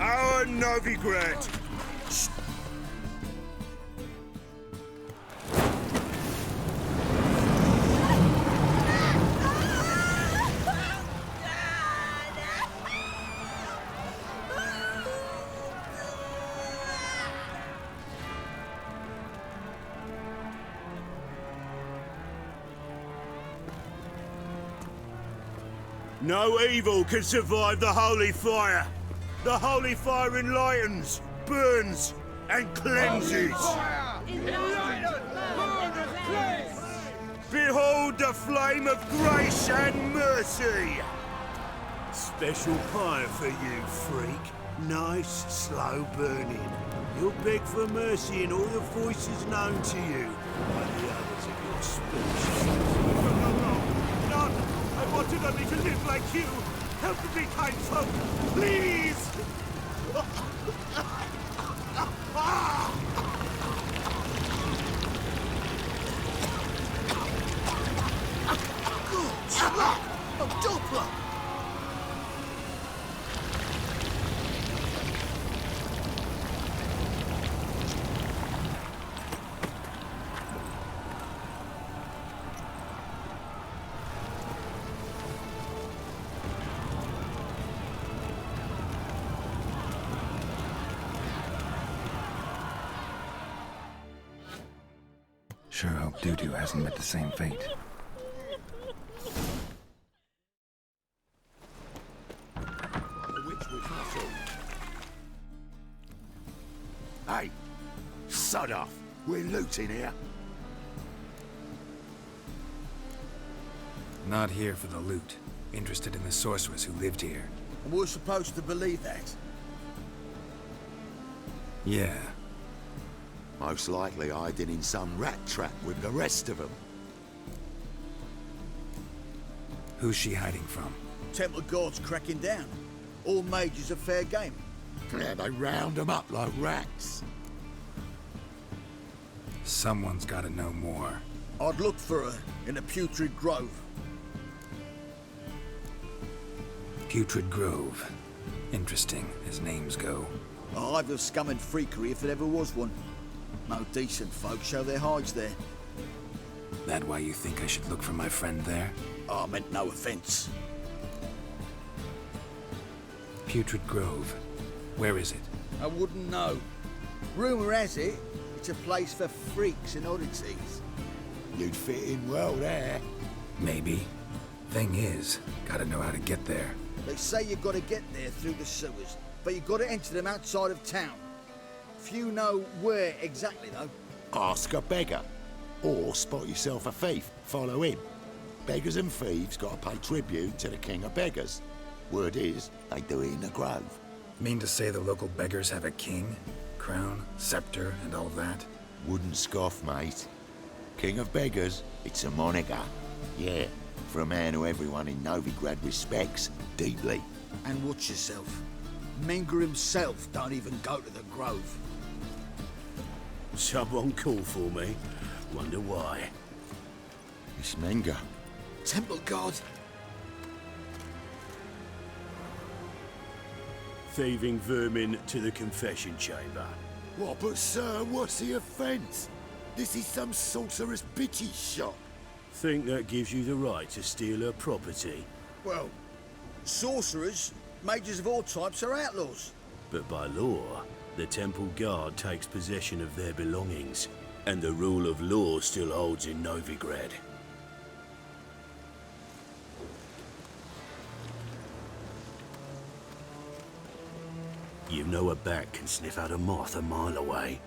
Our Novigrad! No evil can survive the holy fire. The holy fire enlightens, burns, and cleanses. Behold the flame of grace and mercy. Special pyre for you, freak. Nice, slow burning. You'll beg for mercy in all the voices known to you by the others of your species. No, I wanted only to live like you. Help me, kind folk, please! A Doppler! Sure hope Doo-Doo hasn't met the same fate. Hey, sod off. We're looting here. Not here for the loot. Interested in the sorceress who lived here. And we're supposed to believe that? Yeah. Most likely hiding in some rat trap with the rest of them. Who's she hiding from? Temple guards cracking down. All mages are fair game. Yeah, they round them up like rats. Someone's gotta know more. I'd look for her in the Putrid Grove. Putrid Grove. Interesting, as names go. A hive of scum and freakery if there ever was one. No decent folk show their hides there. That why you think I should look for my friend there? I meant no offense. Putrid Grove. Where is it? I wouldn't know. Rumour has it, it's a place for freaks and oddities. You'd fit in well there. Maybe. Thing is, gotta know how to get there. They say you've got to get there through the sewers, but you've got to enter them outside of town. Few know where exactly, though. Ask a beggar. Or spot yourself a thief. Follow him. Beggars and thieves gotta pay tribute to the king of beggars. Word is, they do it in the grove. Mean to say the local beggars have a king? Crown, scepter, and all that? Wouldn't scoff, mate. King of beggars, it's a moniker. Yeah, for a man who everyone in Novigrad respects deeply. And watch yourself. Menger himself don't even go to the grove. Someone called for me. Wonder why. It's Menger. Temple guard. Thieving vermin to the confession chamber. What, but sir, what's the offence? This is some sorcerer's bitchy shop. Think that gives you the right to steal her property? Well, sorcerers, mages of all types are outlaws. But by law, the temple guard takes possession of their belongings, and the rule of law still holds in Novigrad. You know a bat can sniff out a moth a mile away.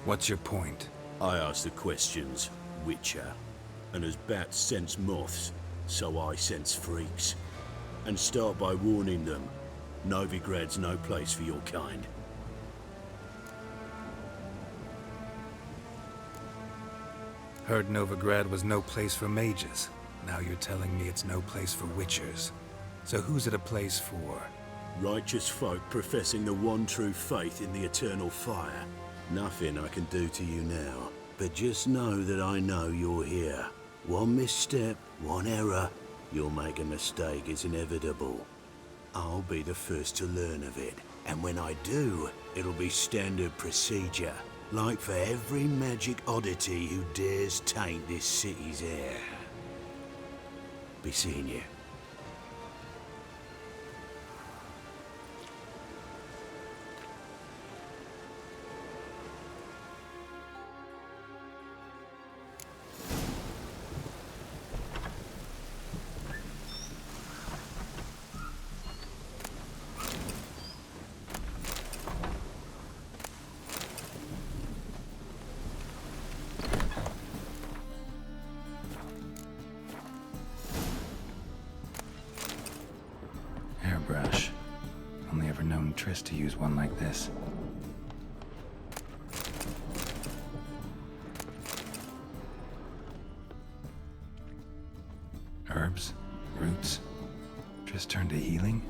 What's your point? I ask the questions, Witcher. And as bats sense moths, so I sense freaks. And start by warning them, Novigrad's no place for your kind. Heard Novigrad was no place for mages. Now you're telling me it's no place for witchers. So who's it a place for? Righteous folk professing the one true faith in the eternal fire. Nothing I can do to you now, but just know that I know you're here. One misstep, one error, you'll make a mistake, it's inevitable. I'll be the first to learn of it, and when I do, it'll be standard procedure, like for every magic oddity who dares taint this city's air. Be seeing you. Hairbrush. Only ever known Triss to use one like this. Herbs? Roots? Triss turned to healing?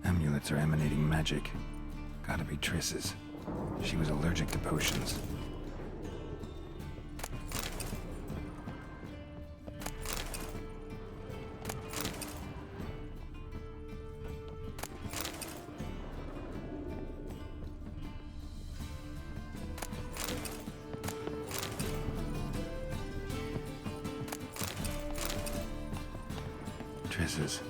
Amulets are emanating magic. Gotta be Triss's. She was allergic to potions. Triss's.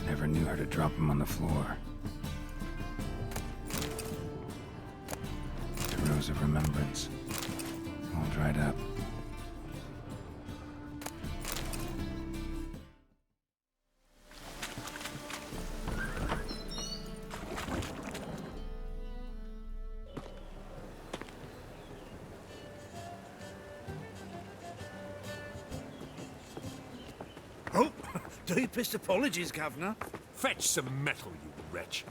Never knew her to drop them on the floor. The rose of remembrance. All dried up. Oh, deepest apologies, Governor. Fetch some metal, you wretch.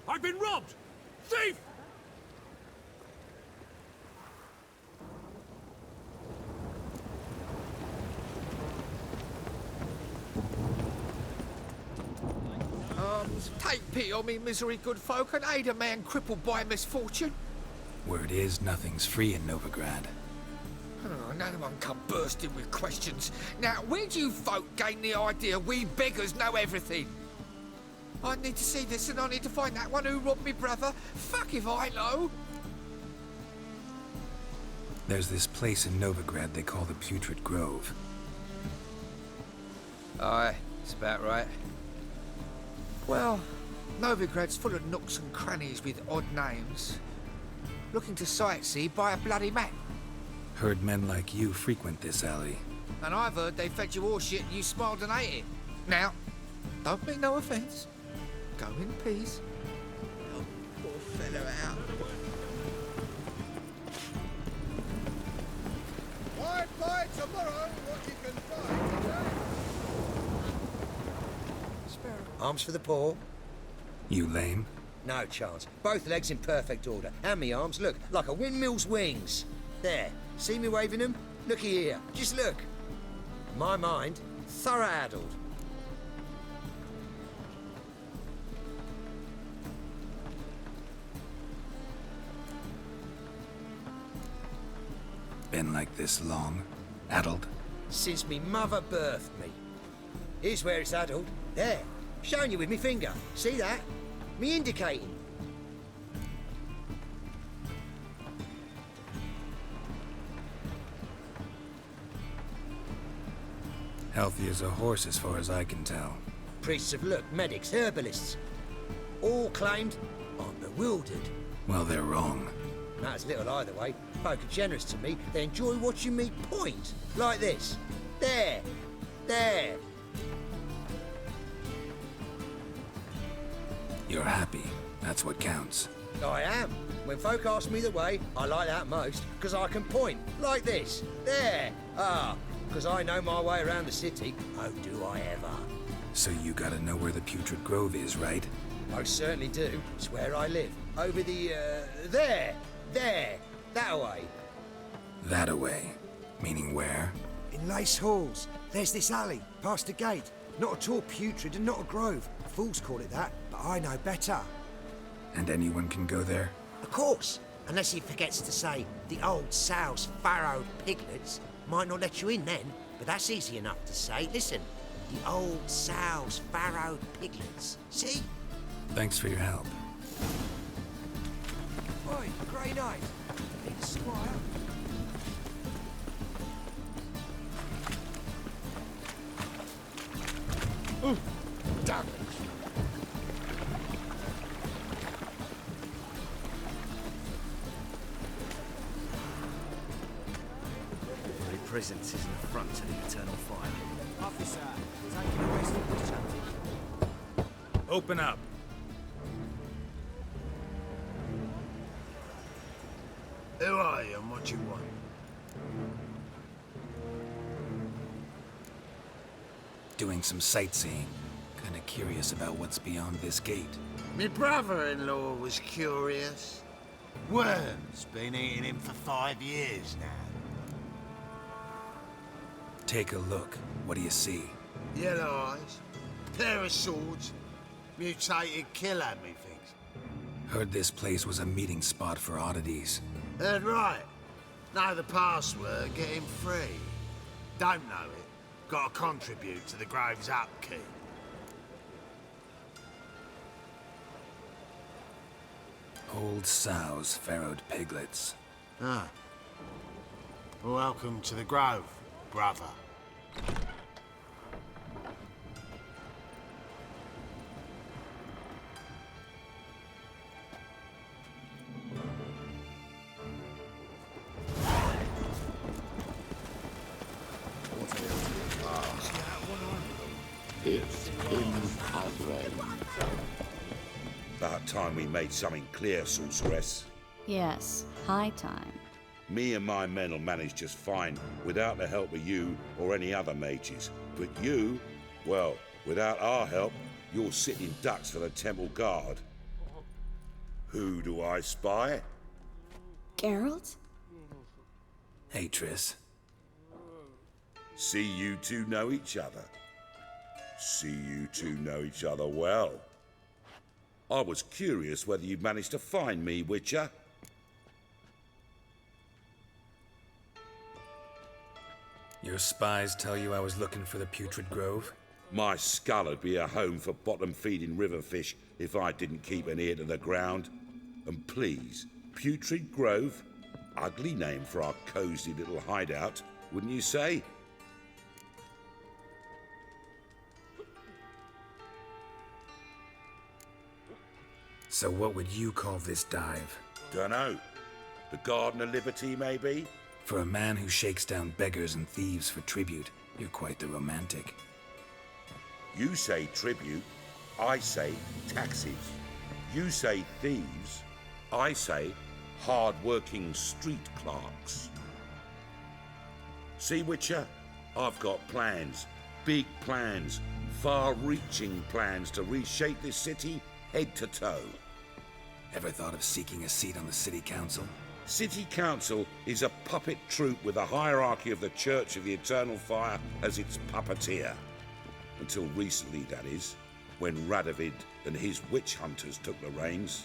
I've been robbed! Thief! Take pity on me, misery, good folk, and aid a man crippled by misfortune. Word is, nothing's free in Novigrad. Oh, none of them come bursting with questions. Now, where do you folk gain the idea we beggars know everything? I need to see this, and I need to find that one who robbed me brother. Fuck if I know. There's this place in Novigrad they call the Putrid Grove. Aye, it's about right. Well, Novigrad's full of nooks and crannies with odd names. Looking to sightsee, buy a bloody map. Heard men like you frequent this alley. And I've heard they fed you all shit and you smiled and ate it. Now, don't mean no offence. Go in peace. Oh, poor fellow out. Buy tomorrow what you can find today. Arms for the poor? You lame? No chance. Both legs in perfect order. And me arms, look, like a windmill's wings. There. See me waving them? Looky here. Just look. My mind, thorough addled. Been like this long? Addled? Since me mother birthed me. Here's where it's addled. There. Showing you with me finger. See that? Me indicating. Healthy as a horse as far as I can tell. Priests of look, medics, herbalists. All claimed I'm bewildered. Well, they're wrong. Matters little either way. Folk are generous to me. They enjoy watching me point. Like this. There. There. You're happy. That's what counts. I am. When folk ask me the way, I like that most, because I can point. Like this. There. Ah. Because I know my way around the city. Oh, do I ever. So you gotta know where the Putrid Grove is, right? I certainly do. It's where I live. Over the, there. There. That way. That away. Meaning where? In Lace Halls. There's this alley, past the gate. Not at all putrid and not a grove. Fools call it that, but I know better. And anyone can go there? Of course, unless he forgets to say the old sow's farrowed piglets. Might not let you in then, but that's easy enough to say. Listen, the old sow's farrowed piglets. See? Thanks for your help. Oi, Grey Knight. Need a squire? Damn it. Three presents is an affront to the eternal fire. Officer, taking a rest for this chapter. Open up. Who are you and what you want? Doing some sightseeing. Kinda curious about what's beyond this gate. Me brother-in-law was curious. Worm's been eating him for 5 years now. Take a look. What do you see? Yellow eyes, pair of swords, mutated killer, methinks. Heard this place was a meeting spot for oddities. Heard right. Know the password, get him free. Don't know it. Gotta contribute to the grove's upkeep. Old sows, farrowed piglets. Ah. Welcome to the grove, brother. About time we made something clear, sorceress. Yes, high time. Me and my men'll manage just fine without the help of you or any other mages. But you, well, without our help, you're sitting ducks for the temple guard. Who do I spy? Geralt? Hey, Triss. See you two know each other. See you two know each other well. I was curious whether you'd managed to find me, Witcher. Your spies tell you I was looking for the Putrid Grove? My skull'd be a home for bottom-feeding river fish if I didn't keep an ear to the ground. And please, Putrid Grove? Ugly name for our cosy little hideout, wouldn't you say? So what would you call this dive? Dunno. The Garden of Liberty, maybe? For a man who shakes down beggars and thieves for tribute, you're quite the romantic. You say tribute, I say taxes. You say thieves, I say hard-working street clerks. See, Witcher, I've got plans, big plans, far-reaching plans to reshape this city head to toe. Ever thought of seeking a seat on the city council? City Council is a puppet troupe with a hierarchy of the Church of the Eternal Fire as its puppeteer. Until recently, that is, when Radovid and his witch hunters took the reins.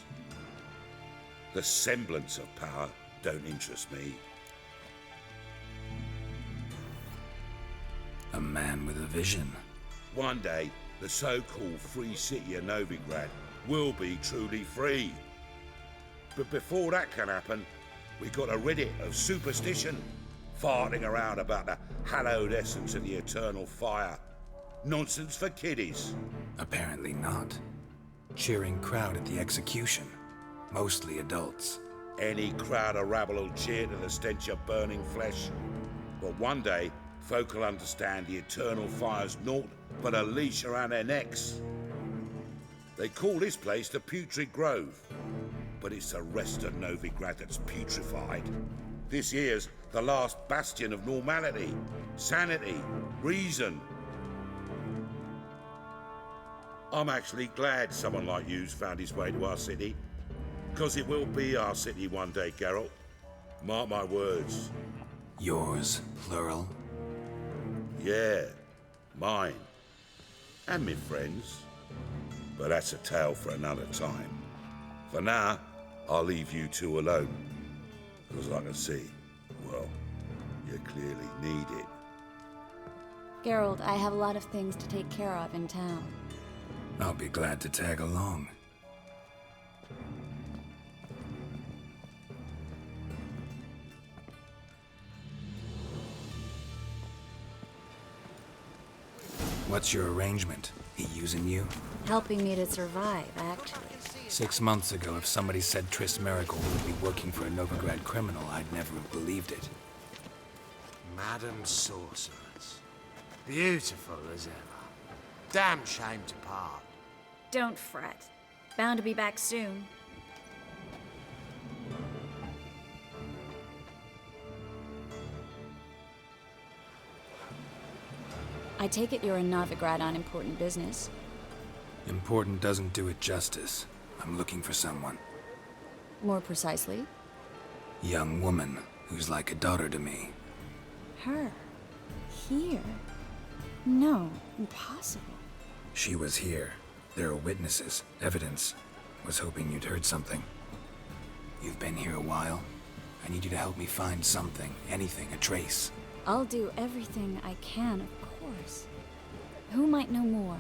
The semblance of power don't interest me. A man with a vision. One day, the so-called free city of Novigrad will be truly free. But before that can happen, we got to rid it of superstition, farting around about the hallowed essence of the eternal fire. Nonsense for kiddies. Apparently not. Cheering crowd at the execution. Mostly adults. Any crowd of rabble will cheer to the stench of burning flesh. But one day, folk will understand the eternal fire's naught but a leash around their necks. They call this place the Putrid Grove, but it's the rest of Novigrad that's putrefied. This here's the last bastion of normality, sanity, reason. I'm actually glad someone like you's found his way to our city, because it will be our city one day, Geralt. Mark my words. Yours, plural. Yeah, mine. and me friends. But that's a tale for another time. For now, I'll leave you two alone. Because I can see, well, you clearly need it. Geralt, I have a lot of things to take care of in town. I'll be glad to tag along. What's your arrangement? He using you? Helping me to survive, actually. 6 months ago, if somebody said Triss Miracle would be working for a Novigrad criminal, I'd never have believed it. Madam Sorceress. Beautiful as ever. Damn shame to part. Don't fret. Bound to be back soon. I take it you're in Novigrad on important business. Important doesn't do it justice. I'm looking for someone. More precisely? Young woman who's like a daughter to me. Her? Here? No, impossible. She was here. There are witnesses, evidence. Was hoping you'd heard something. You've been here a while. I need you to help me find something, anything, a trace. I'll do everything I can, of course. Who might know more?